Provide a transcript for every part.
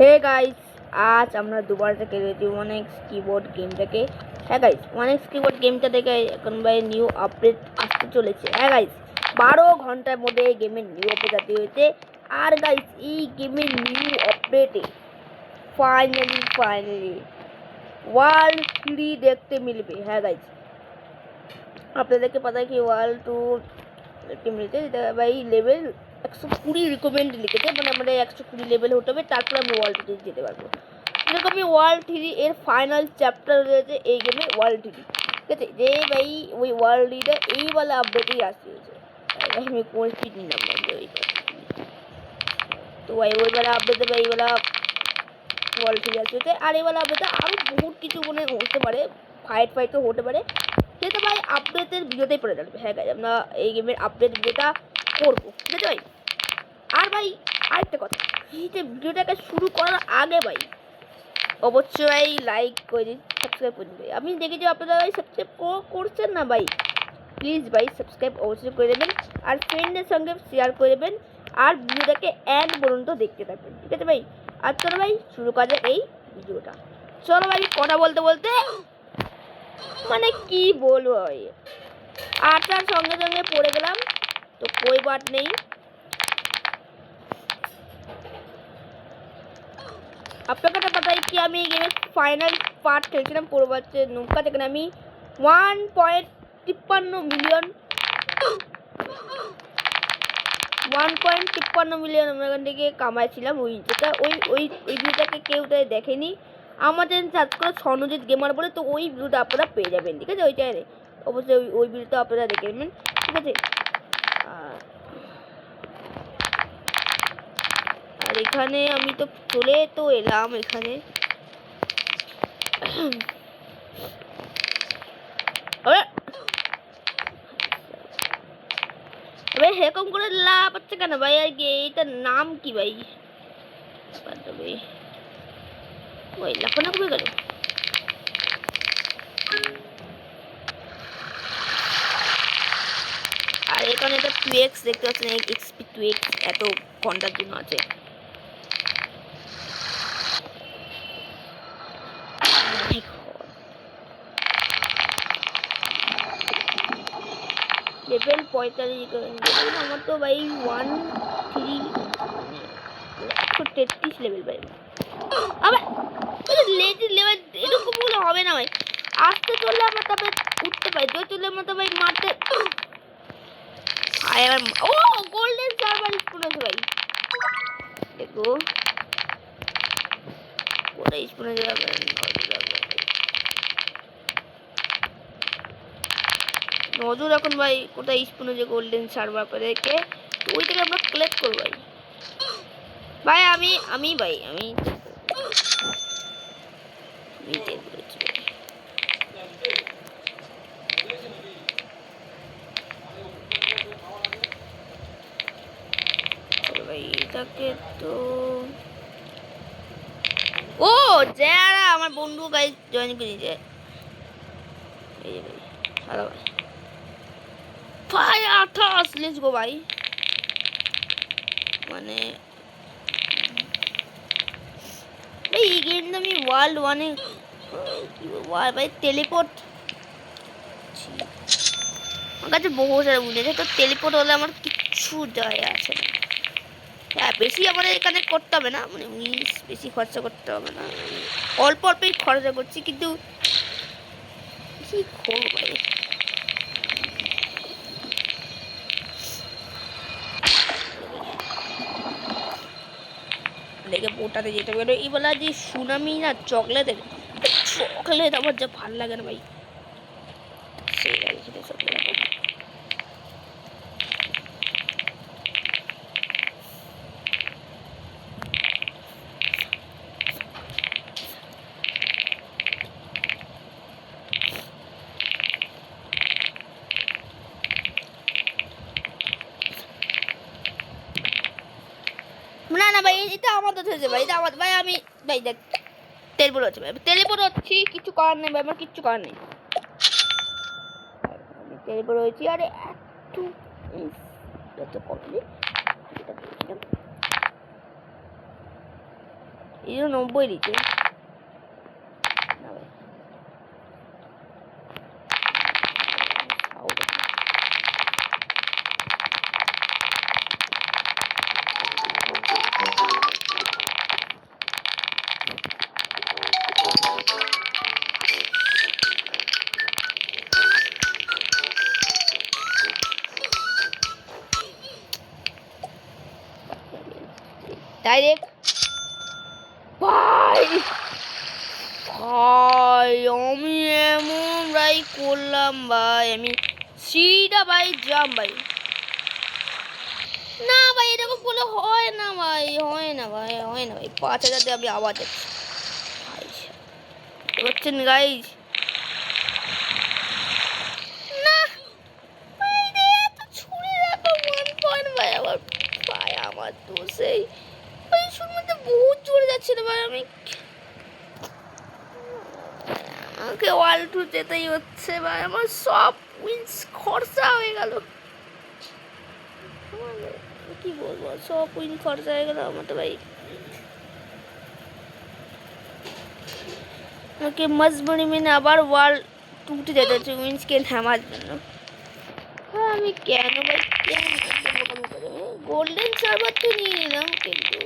Hey guys, আজ আমরা দুবার থেকে রয়েছি ওয়ানএক্স কিবোর্ড গেমটাকে। হ্যাঁ গাইস, ওয়ানএক্স কিবোর্ড গেমটা থেকে এখন ভাই নিউ আপডেট আসতে চলেছে। হ্যাঁ গাইস, 12 ঘন্টার মধ্যে এই গেমের নিউ আপডেট আসতে হয়েছে। আর গাইস, এই গেমের নিউ আপডেটে ফাইনালি ওয়ার্ল্ড 3 দেখতে মিলবে। হ্যাঁ গাইস, আপনাদেরকে पता है कि ওয়ার্ল্ড 2 দেখতে মিলছে, যেটা ভাই লেভেল 120 রিকমেন্ড লিখেছে, মানে আমাদের 120 লেভেল হতে হবে, তারপর আমি ওয়ার্ল্ড 3 যেতে পারবো। এরকমই ওয়ার্ল্ড 3 এর ফাইনাল চ্যাপ্টার রয়েছে এই গেমে, ওয়ার্ল্ড 3। ঠিক আছে, যে ভাই ওই ওয়ার্ল্ড 3টা এইবেলা আপডেটেই আসছে। আমি কোন স্পিড নিলাম না তো ভাই ওইবেলা আপডেটে ভাই এইবেলা ওয়ার্ল্ড 3 আসছে। আর এইবেলা আপডেটে আরও বহুত কিছু মনে হতে পারে, ফাইটও হতে পারে, যেটা ভাই আপডেটের ভিডিওতেই পড়ে যাবে। হ্যাঁ গাইস, আমরা এই গেমের আপডেট ভিডিওটা করবো, ঠিক আছে ভাই। আর ভাই আরেকটা কথা, এই ভিডিওটাকে শুরু করার আগে ভাই অবশ্যই লাইক করে দিন, সাবস্ক্রাইব করে দিন। আমি দেখেছি আপনারা ভাই সাবস্ক্রাইব করছেন না ভাই, প্লিজ ভাই সাবস্ক্রাইব অবশ্যই করে দেবেন, আর ফ্রেন্ডের সঙ্গে শেয়ার করে দেবেন, আর ভিডিওটাকে এন্ড পর্যন্ত দেখতে থাকবেন, ঠিক আছে ভাই। আর চলো ভাই শুরু করা যাক এই ভিডিওটা। চলো ভাই, কথা বলতে বলতে মানে কি বলবো ভাই, আটার সঙ্গে সঙ্গে পড়ে গেলাম, তো कोई बात नहीं। আপনাকে তো पता है कि আমি এই গেমের ফাইনাল পার্ট খেলছিলাম পূর্বাচে নৌকা, যেখানে আমি 1.53 মিলিয়ন আমরা এখান থেকে কামাইছিলাম। ওই যেটা ওই ওই ওই ভিডিওটাকে কেউ তাই দেখেনি, আমাদের সার্চ করে সনজিৎ গেমার বলে, তো ওই ভিডিওটা আপনারা পেয়ে যাবেন, ঠিক আছে। ওই চ্যানেলে অবশ্যই ওই ভিডিওটা আপনারা দেখে নেবেন, ঠিক আছে। আর এখানে আমি তো চলে তো এলাম এখানে। ভাই এরকম করে লাভ হচ্ছে কেন ভাই? আর এইটার নাম কি ভাই? ওই লাফানো কমে গেল। আর এখানে একটা 2x দেখতে পাচ্ছেন, এক্সপি 2x এত ঘন্টার জন্য আছে। লেভেল 45, আমার তো ভাই 133 লেভেল ভাই। আবার লেভেল এরকম বলে হবে না ভাই, আসতে চললে আমরা তবে উঠতে পারি, জয় চললে আমরা তো ভাই মারতে। ও গোল্ডেন সার্ভার স্পুন আছে ভাই, দেখো কোথায় স্পুনে যাবে। নজর এখন ভাই কোথায় স্পুনে যে গোল্ডেন সার্ভার পেরেকে, তো ওই থেকে আমরা কালেক্ট করবো ভাই। ভাই আমি ভাই আমি ভাই এটাকে তো ও যারা আমার বন্ধু গাইজ জয়েন করে নিয়েছে। এই যে ভাই হ্যালো ভাই 28 লেটস গো ভাই। মানে ভাই এই গেমটা আমি ওয়ার্ল্ড 1-এ ভাই টেলিপোর্ট, আমার কাছে বহু সারা বুঝেছে, তো টেলিপোর্ট হলে আমার কিচ্ছু যায় আছে না। হ্যাঁ, বেশি আমাদের এখানে করতে হবে না, মানে বেশি খরচা করতে হবে না, অল্প অল্পই খরচা করছি, কিন্তু কি করবো ভাই। দেখে পোটাতে যেতে পারো এই বলা যে সুনামি না চকলেটের, চকলেট আমার যা ভাল লাগে না ভাই, সেই লাগে সেটা চকলেট। না না ভাই, এটা আমাদের হয়েছে ভাই, এটা আমাদের ভাই। আমি ভাই দেখ টেলিপোর্ট হচ্ছে ভাই, টেলিপোর্ট হচ্ছি, কিছু করার নেই ভাই, আমার কিচ্ছু করার নেই। আমি টেলিপোর্ট হয়েছি, আরে একটু কমপ্লিট। এই জন্য 90 দিচ্ছে। ডাইরেক্ট ভাই ভাই আমি এমন ভাই করলাম ভাই, আমি সিধা ভাই জাম ভাই। না ভাই এরকম করলে হয় না ভাই, হয় না ভাই, হয় না ভাই। 5000 দিয়ে আমি আবার যাচ্ছি হচ্ছেন গাইজ। না ভাই রে এত ছুরি রাখো 1 পয়েন্ট ভাই। আমার ভাই আমার তো সেই ভাই শুনতে বহুত জোরে যাচ্ছিল ভাই। আমি আমাকে ওয়াল টু যেতেই হচ্ছে ভাই। আমার সব উইন্স খরচা হয়ে গেল। কি বলবো, সব উইন খরচা হয়ে গেল আমার তো ভাই। আমাকে মজবুরি মেনে আবার ওয়াল টুটে যেতে হচ্ছে উইন্সকে নামার জন্য। হ্যাঁ আমি কেন ভাই কেন গোল্ডেন সার্ভার তো নিয়ে নিলাম, কিন্তু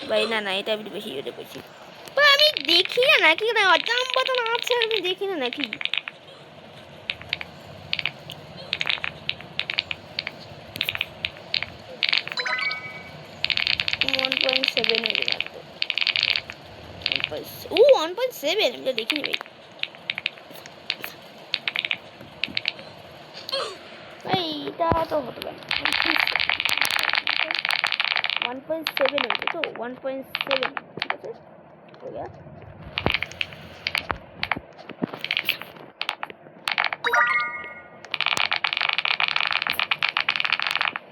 ভাই না না এটা আমি বেশি জোরে বলছি ভাই। আমি দেখি না নাকি না দাম বাতাম আছে, আমি দেখি না নাকি। ও 1.7 আমি তো দেখিনি ভাই। ভাই এটা তো হতে পারে 1.7 হয়েছে তো 1.7 ঠিক আছে हो गया।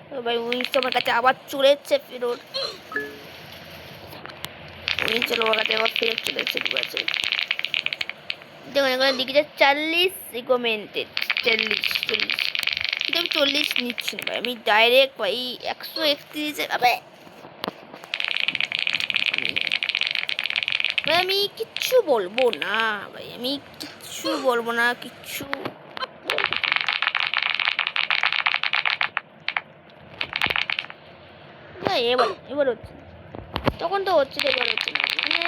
তো ভাই উইন্স তো আমার কাছে আবার চলে এসছে ফেরত। উইন্স চলো আমার কাছে আবার ফেরত চলে এসছে। ঠিক আছে দেখুন এখানে লিখেছে 40 রিকমেন্ডেড 40 কিন্তু আমি 40 নিচ্ছি না ভাই। আমি ডাইরেক্ট ভাই 131 ভাই। ভাই আমি কিচ্ছু বলবো না ভাই, আমি কিচ্ছু বলবো না, কিচ্ছু ভাই। এবার হচ্ছে তখন তো হচ্ছে, এবার হচ্ছে না মানে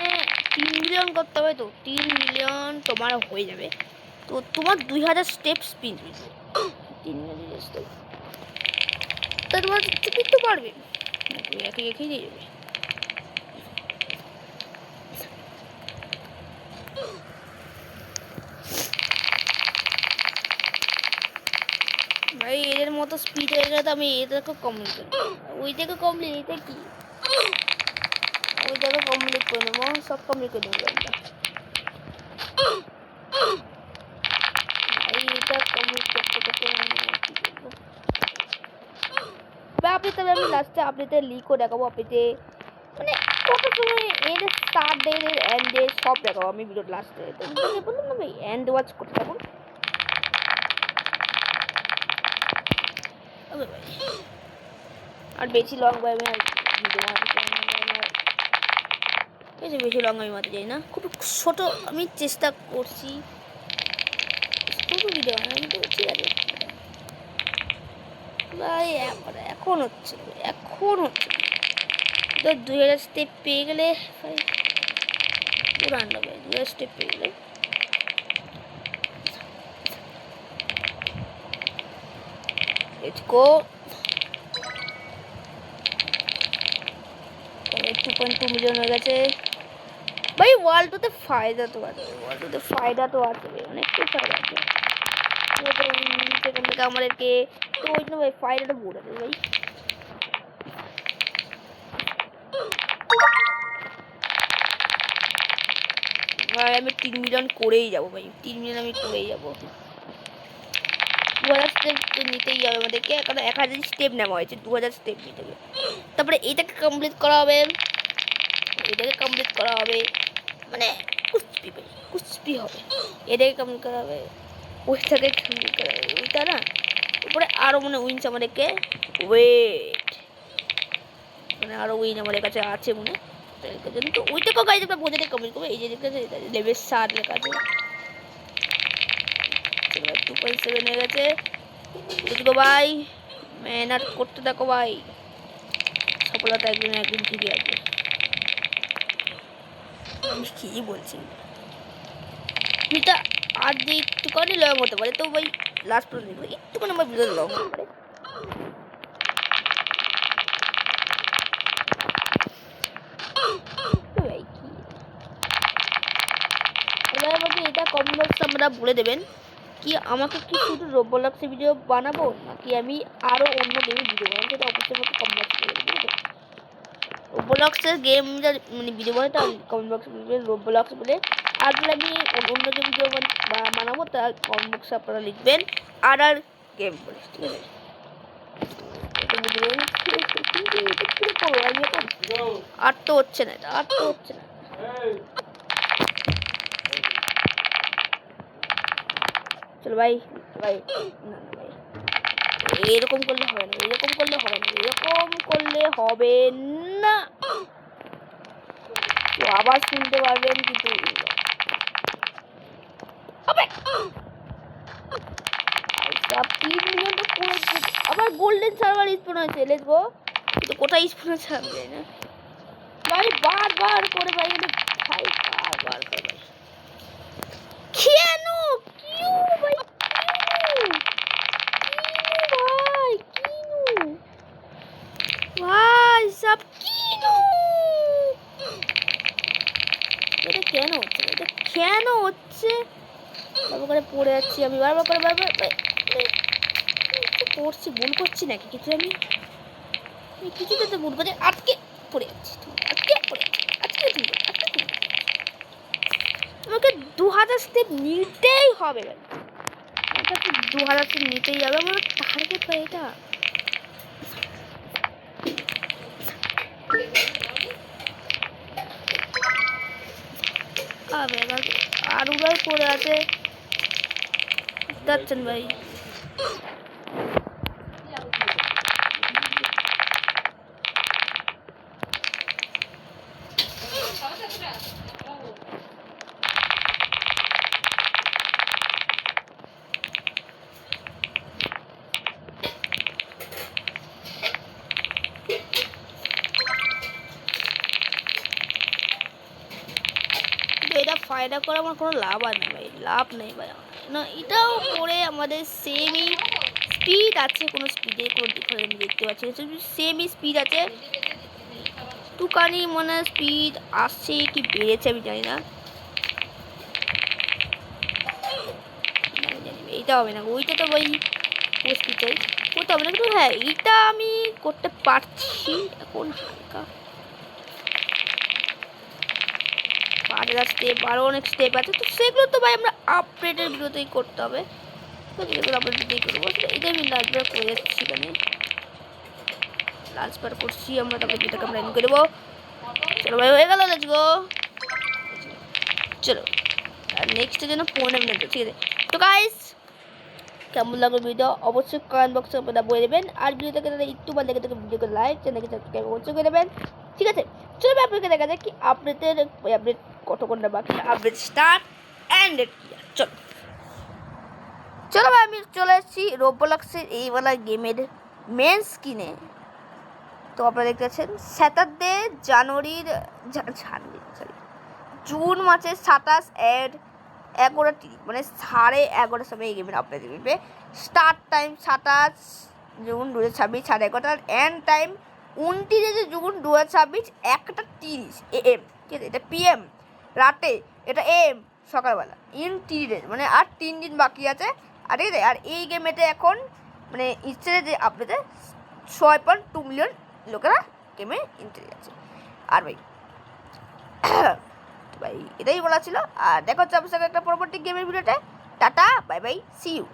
3 মিলিয়ন করতে হবে। তো 3 মিলিয়ন তোমার হয়ে যাবে। তো তোমার 2000 স্টেপ স্পিন 3 মিলিয়ন স্টেপ তা তোমার টিকিট তো পারবে একে একেই দিয়ে যাবে। ভাই এদের মতো স্পিড হয়ে গেলে তো আমি এটাকে কমপ্লিট করবো। ওইটাকে কমপ্লিট, এটা কি ওইটাকে কমপ্লিট করে নেবো, সব কমপ্লিট করে নেবো আমরা। এটা কমপ্লিট করতে করতে কি করবো আপনি, তবে আমি লাস্টে আপনাদের লিকও দেখাবো। আপনাদের মানে কত সময় এর স্টার্ট ডে এন্ড ডে সব দেখাবো আমি ভিডিওর লাস্টে। তো বলুন না ভাই এন্ড ওয়াচ করতে থাকুন। আর বেশি লং ভাই আমি ভিডিও বেশি লং আমি মারতে যাই না, খুব ছোট আমি চেষ্টা করছি ছোট ভিডিও আমি তো। ঠিক আছে ভাই এখন হচ্ছে 2000 স্টেপ পেয়ে গেলে ভাই পুরান ভাই 2000 স্টেপ পেয়ে গেলে লেটস গো। 2.2 মিলিয়ন হয়ে গেছে ভাই। ওয়ার্ল্ডতে ফায়দা তো আছে, ওয়ার্ল্ডতে ফায়দা তো আছে অনেকটাই ফায়দা আছে। সেখান থেকে আমাদেরকে তো ওই জন্য ভাই ফায়দাটা বলে দেবে ভাই। ভাই আমি 3 মিলিয়ন করেই যাবো ভাই, 3 মিলিয়ন আমি করেই যাবো। 2000 স্টেপ তো নিতেই হবে আমাদেরকে, কারণ 1000 স্টেপ নেওয়া হয়েছে, 2000 স্টেপ নিতে হবে। তারপরে এটাকে কমপ্লিট করা হবে, এটাকে কমপ্লিট করা হবে মানে কুচপি ভাই কুচপি হবে। এটাকে কমপ্লিট করা হবে, ওইটাকে কমপ্লিট করা হবে। ওইটা না উপরে আরও মানে উইন্স আমাদেরকে ওয়েট মানে আরও উইন আমাদের কাছে আছে মনে তো ওইটাকেও গাইজ আমরা বোঝাতে কমেন্ট করবো। এই যে লেভেল 7 লেখা আছে 2.7 হয়ে গেছে। দেখো ভাই মেহনত করতে থাকো ভাই, সফলতা একদিন একদিন ঠিকই আসবে। আমি কি বলছি এটা আর যে একটুখানি লং হতে পারে তো ভাই লাস্ট পর্যন্ত দেখবো একটুখানি আমার ভিডিও লং হতে পারে। এবার আমাকে এটা কমেন্ট বক্সে আমরা বলে দেবেন কি আমাকে কি শুধু রোবলক্সের ভিডিও বানাবো নাকি আমি আরও অন্য গেমের ভিডিও বানাবো, সেটা অবশ্যই আমাকে কমেন্ট বক্সে বলে দেবেন। ঠিক আছে, রোবলক্সের গেম মানে ভিডিও বানাতে কমেন্ট বক্সে বলবেন রোবলক্স বলে, আর বলে আমি অন্য যে ভিডিও বানাবো তার কমেন্ট বক্সে আপনারা লিখবেন আর গেম বলে। ঠিক আছে, আর তো হচ্ছে না, এটা আর তো হচ্ছে না। চলো ভাই ভাই না না ভাই এরকম করলে হবে না, এরকম করলে হবে না, এরকম করলে হবে না। তো আবার শুনতে পারবেন কিন্তু আবার গোল্ডেন সার্ভার স্পন হয়েছে। লেটস গো, কিন্তু কোথায় স্পন হয়েছে আমি জানি না ভাই, বারবার করে ভাই ভাই বারবার করে ভাই কেন কিউ ভাই ভাই সব কিনো এটা কেন হচ্ছে, এটা কেন হচ্ছে? বারবার করে পড়ে যাচ্ছি আমি, বারবার করে বারবার পড়ছি, ভুল করছি নাকি কিছু? আমি কিছুতে তো ভুল করে আটকে পড়ে যাচ্ছি, আটকে পড়ে আজকে আমাকে 2000 স্টেপ নিতেই হবে ভাই, আমাকে 2000 স্টেপ নিতেই হবে। আমার টার্গেট ভাই এটা। আর উড়াই পড়ে আছে যাচ্ছেন ভাই। এটা ফায়দা করে আমার কোনো লাভ আর নেই ভাই, লাভ নেই ভাই না। এটাও করে আমাদের সেমই স্পিড আছে, কোনো স্পিডে কোনো ডিফারেন্স দেখতে পাচ্ছি, সেমই স্পিড আছে, একটুখানি মনে স্পিড আসছে কি বেড়েছে আমি জানি না। এইটা হবে না, ওইটা তো ভাই স্পিড চাই, ওইটা হবে না, কিন্তু হ্যাঁ এইটা আমি করতে পারছি এখন হালকা। 5000 স্টেপ আরও অনেক স্টেপ আছে, তো সেগুলো তো ভাই আমরা আপডেটের ভিডিওতেই করতে হবে, তো যেগুলো আপডেট ভিডিওতেই করবো। এটা আমি লাস্টবার করে যাচ্ছি, এখানে লাস্টবার করছি আমরা, তারপরে ভিডিওটাকে আমরা এন্ড করে দেবো। চলো ভাই হয়ে গেল, লেটস গো। চলো আর নেক্সটের জন্য 15 মিনিট, ঠিক আছে। তো গাইস কেমন লাগলো ভিডিও অবশ্যই কমেন্ট বক্সে আপনারা বলে দেবেন, আর ভিডিওটাকে একটু ভালো লেগে থাকে ভিডিওকে লাইক, চ্যানেলকে সাবস্ক্রাইব অবশ্যই করে দেবেন। ঠিক আছে, চলো আপনাকে দেখা যায় কি আপডেটের আপডেট কতক্ষণটা বাকি, আপডেট স্টার্ট অ্যান্ড চলো চলো ভাই আমি চলে এসেছি রোবলক্সের এইওয়ালা গেমের মেন স্ক্রিনে। তো আপনারা দেখতে পাচ্ছেন স্যাটারডে জুন মাসের 27:11 মানে 11:30 সময় এই গেমের আপনাদের মিলবে। Start time 27 June 2026 11:30, end time 29 June 2026 1:30 AM। ঠিক আছে, এটা PM রাতে, এটা AM সকালবেলা, ইন 3 ডেজ মানে আর 3 দিন বাকি আছে। আর ঠিক আছে, আর এই গেমেতে এখন মানে ইনস্টারে যে আপনাদের 6.2 মিলিয়ন লোকেরা গেমে ইন্টারেস্ট আছে। আর ভাই ভাই এটাই বলা ছিল, আর দেখা হচ্ছে আপনার সাথে একটা পরবর্তী গেমের ভিডিওতে। Ta-ta bye bye, see you.